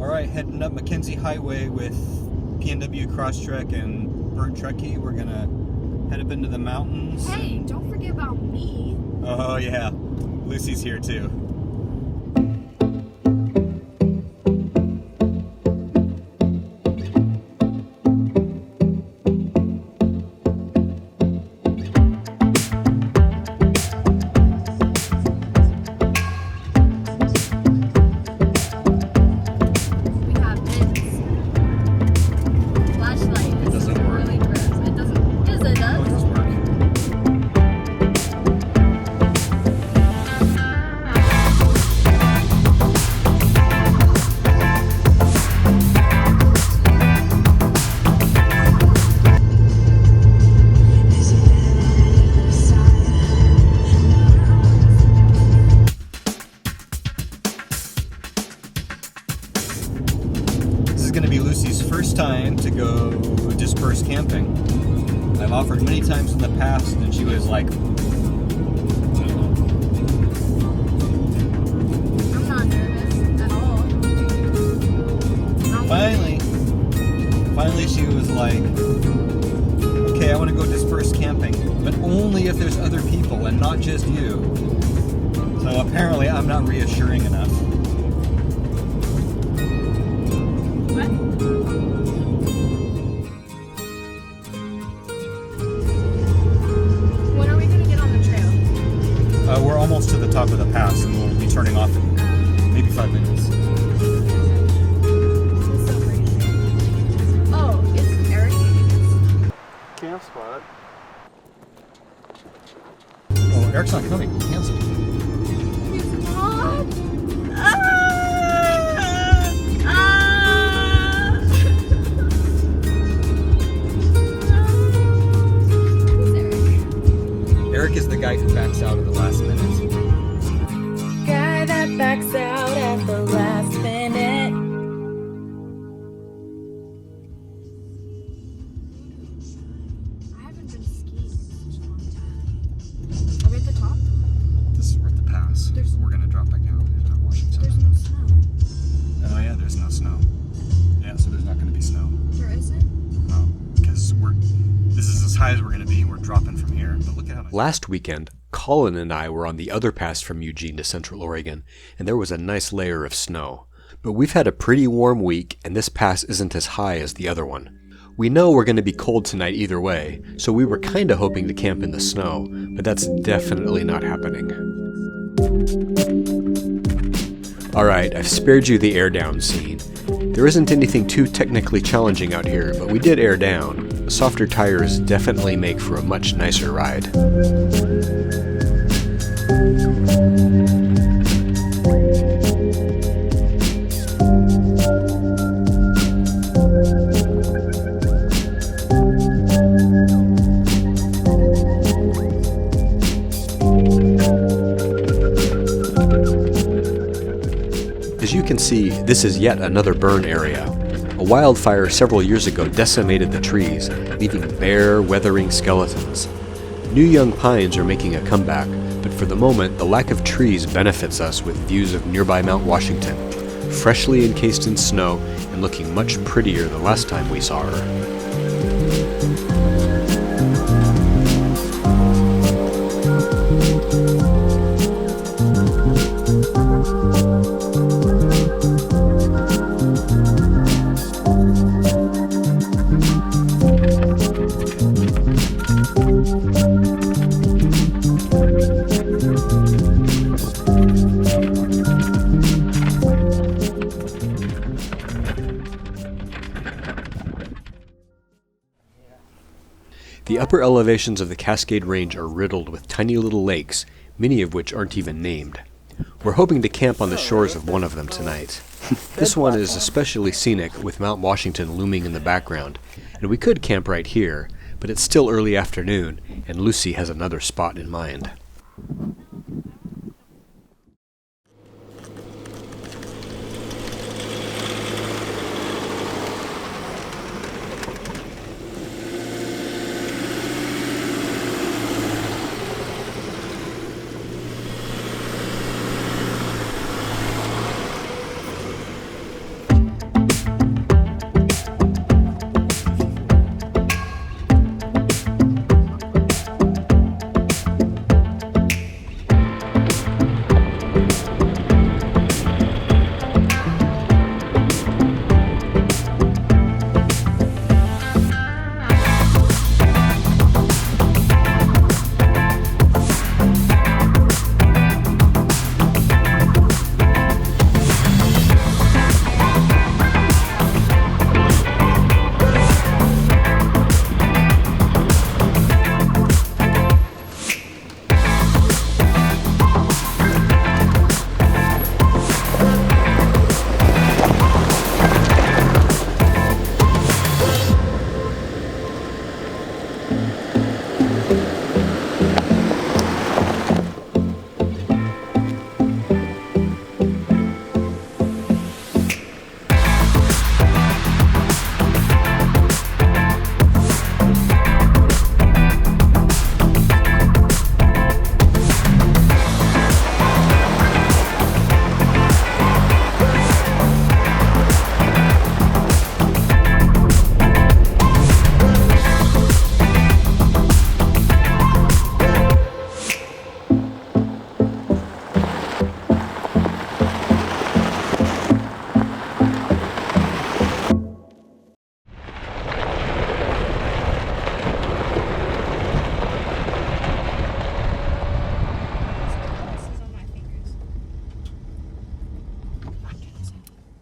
Alright, heading up Mackenzie Highway with PNW Crosstrek and Burnt Trekkie. We're gonna head up into the mountains. Hey, don't forget about me. Oh yeah, Lucie's here too. This is going to be Lucie's first time to go dispersed camping. I've offered many times in the past and she was like, I'm not nervous at all. Finally she was like, okay, I want to go dispersed camping, but only if there's other people and not just you. So apparently I'm not reassuring enough. When are we going to get on the trail? We're almost to the top of the pass and we'll be turning off in maybe 5 minutes. It's so pretty. Oh, it's Eric. Camp spot. Oh, Eric's not coming. He canceled. He's not. Who's Eric? Eric is the guy who backs out at the last minute. Guy that backs out at the last minute. I haven't been skiing in such a long time. Are we at the top? We're at the pass. We're going to drop back down into Washington. There's no snow. Oh yeah, there's no snow. Yeah, so there's not going to be snow. There isn't? No, because this is as high as we're going to be and we're dropping from here. But look at how much. Last weekend, Colin and I were on the other pass from Eugene to Central Oregon, and there was a nice layer of snow. But we've had a pretty warm week, and this pass isn't as high as the other one. We know we're going to be cold tonight either way, so we were kinda hoping to camp in the snow, but that's definitely not happening. Alright, I've spared you the air down scene. There isn't anything too technically challenging out here, but we did air down. Softer tires definitely make for a much nicer ride. As you can see, this is yet another burn area. A wildfire several years ago decimated the trees, leaving bare, weathering skeletons. New young pines are making a comeback, but for the moment, the lack of trees benefits us with views of nearby Mount Washington, freshly encased in snow and looking much prettier the last time we saw her. The upper elevations of the Cascade Range are riddled with tiny little lakes, many of which aren't even named. We're hoping to camp on the shores of one of them tonight. This one is especially scenic with Mount Washington looming in the background, and we could camp right here, but it's still early afternoon, and Lucie has another spot in mind.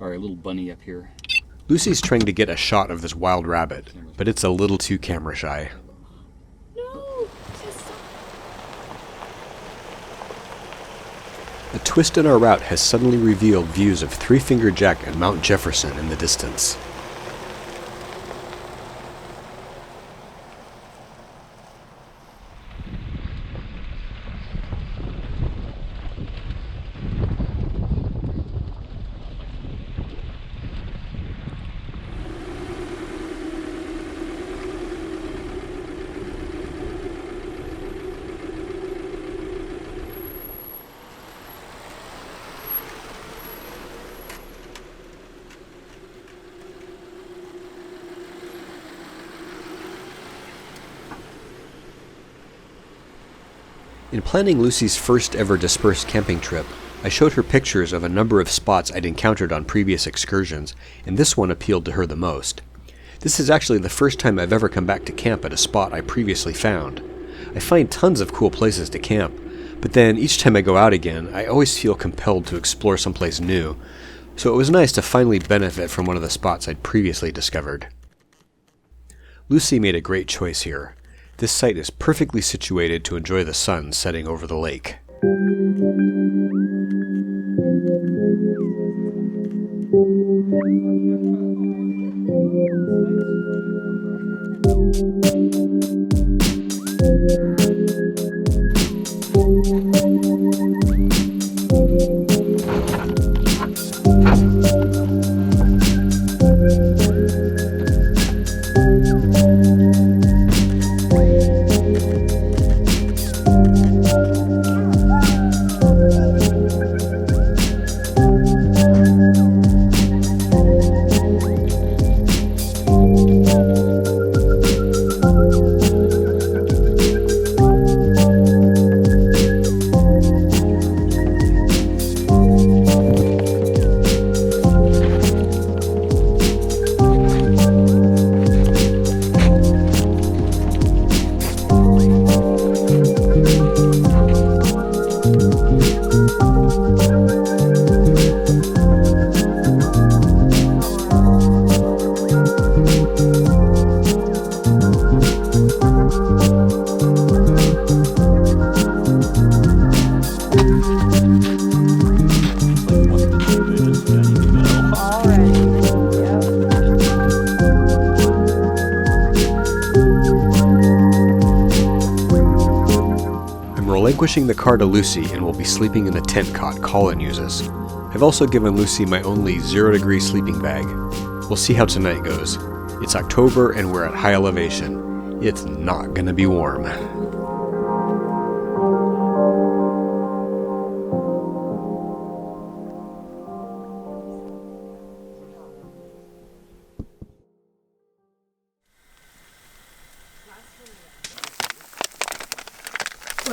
Or a little bunny up here. Lucie's trying to get a shot of this wild rabbit, but it's a little too camera shy. No! Just A twist in our route has suddenly revealed views of Three Finger Jack and Mount Jefferson in the distance. In planning Lucie's first ever dispersed camping trip, I showed her pictures of a number of spots I'd encountered on previous excursions, and this one appealed to her the most. This is actually the first time I've ever come back to camp at a spot I previously found. I find tons of cool places to camp, but then each time I go out again, I always feel compelled to explore someplace new, so it was nice to finally benefit from one of the spots I'd previously discovered. Lucie made a great choice here. This site is perfectly situated to enjoy the sun setting over the lake. Relinquishing the car to Lucie and will be sleeping in the tent cot Colin uses. I've also given Lucie my only 0-degree sleeping bag. We'll see how tonight goes. It's October and we're at high elevation. It's not gonna be warm.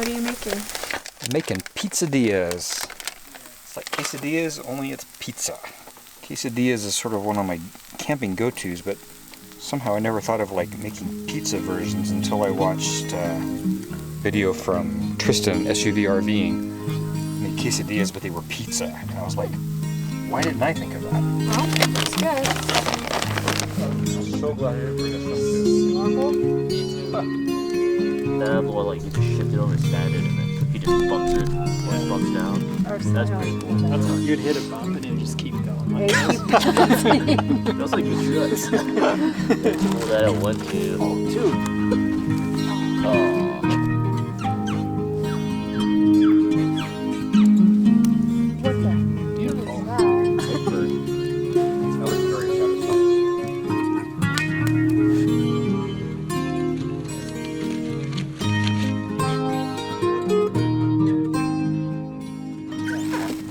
what are you making? I'm making pizzadillas. It's like quesadillas, only it's pizza. Quesadillas is sort of one of my camping go-tos, but somehow I never thought of like making pizza versions until I watched a video from Tristan SUVRVing. Made quesadillas, but they were pizza. And I was like, why didn't I think of that? Well, that's good. I'm so glad I didn't bring us some Well, like you just shift it over standard and then he just bumps it when it bumps down. That's pretty cool. That's how you'd hit a bump and it would just keep going. That's like you should. Pull that at 1, 2. Oh, dude. Oh. What the? Beautiful. Wow. That was very satisfying.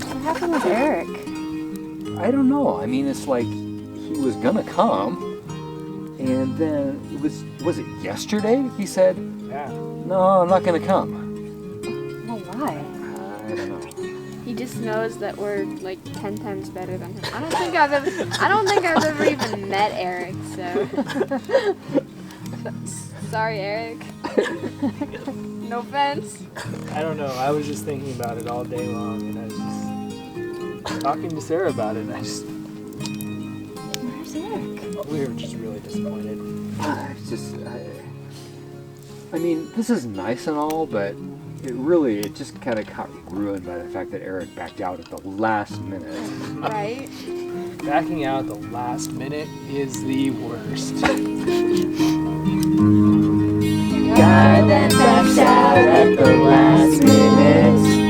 What happened with Eric? I don't know. I mean, it's like he was gonna come, and then was it yesterday? He said, Yeah. "No, I'm not gonna come." Well, why? I don't know. He just knows that we're like 10 times better than him. I don't think I've ever even met Eric, so. Sorry, Eric. No offense. I don't know. I was just thinking about it all day long, and I was just talking to Sarah about it, and I just sick. We were just really disappointed. It's just, I mean, this is nice and all, but it just kind of got ruined by the fact that Eric backed out at the last minute. Right? Backing out at the last minute is the worst. Guy that backs out at the last minute.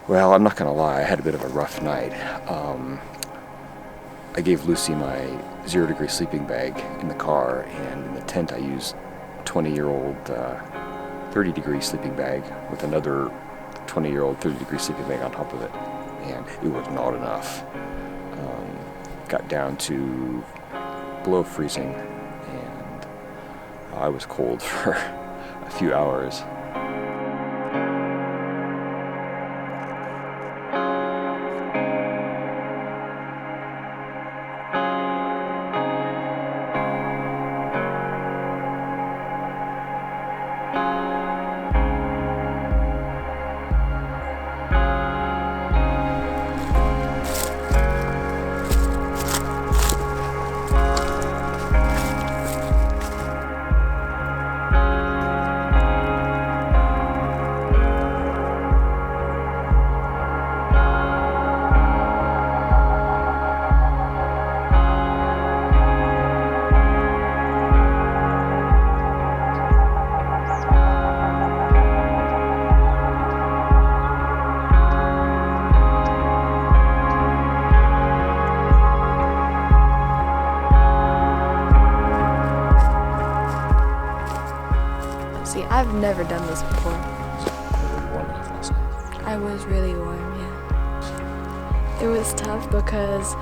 Well, I'm not gonna lie, I had a bit of a rough night. I gave Lucie my 0-degree sleeping bag in the car, and in the tent I used 20-year-old 30-degree sleeping bag with another 20-year-old 30-degree sleeping bag on top of it, and it was not enough. Got down to below freezing, and I was cold for a few hours. See, I've never done this before. I was really warm, yeah. It was tough because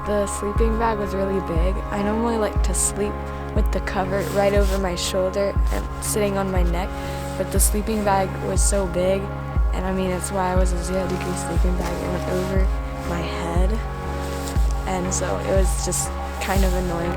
the sleeping bag was really big. I normally like to sleep with the cover right over my shoulder and sitting on my neck, but the sleeping bag was so big, and I mean, that's why I was a 0-degree sleeping bag. It went over my head, and so it was just kind of annoying.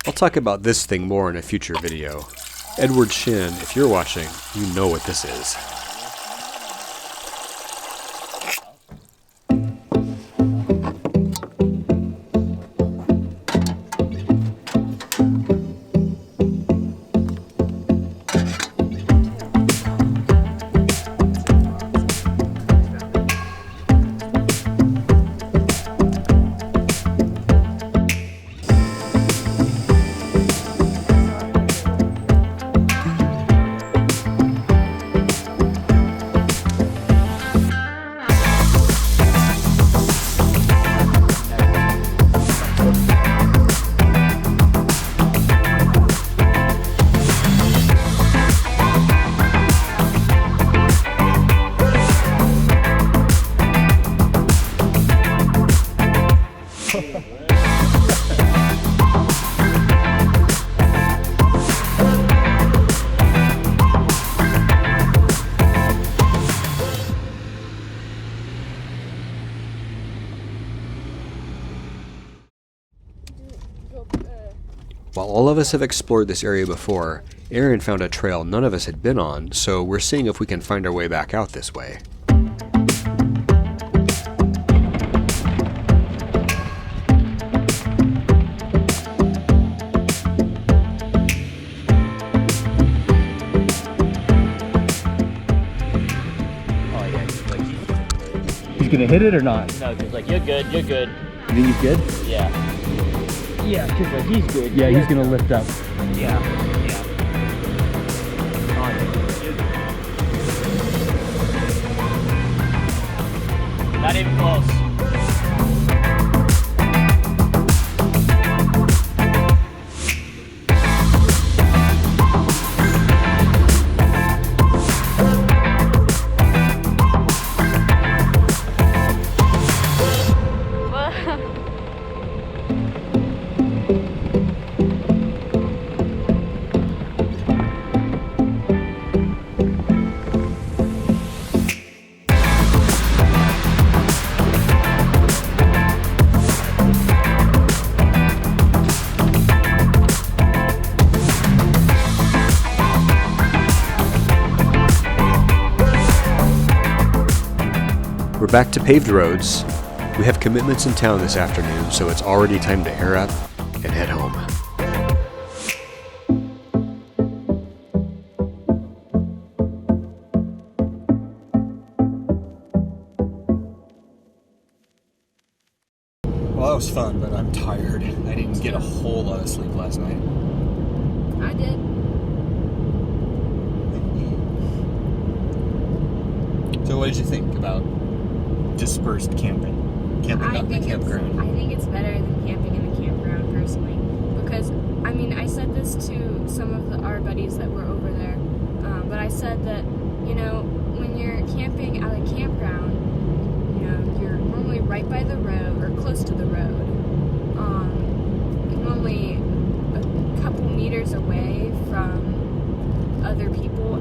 I'll talk about this thing more in a future video. Edward Shin, if you're watching, you know what this is. While all of us have explored this area before, Aaron found a trail none of us had been on, so we're seeing if we can find our way back out this way. He's gonna hit it or not? No, he's like, you're good, you're good. You think he's good? Yeah. Yeah, because like, he's good. Yeah, he's gonna lift up. Yeah, yeah. Not even close. We're back to paved roads. We have commitments in town this afternoon, so it's already time to air up and head home. Well, that was fun, but I'm tired. I didn't get a whole lot of sleep last night. I did. So what did you think about dispersed camping? Camping I up in the campground. I think it's better than camping in the campground personally, because I mean I said this to some of our buddies that were over there, but I said that when you're camping at a campground, you're normally right by the road or close to the road, normally a couple meters away from other people,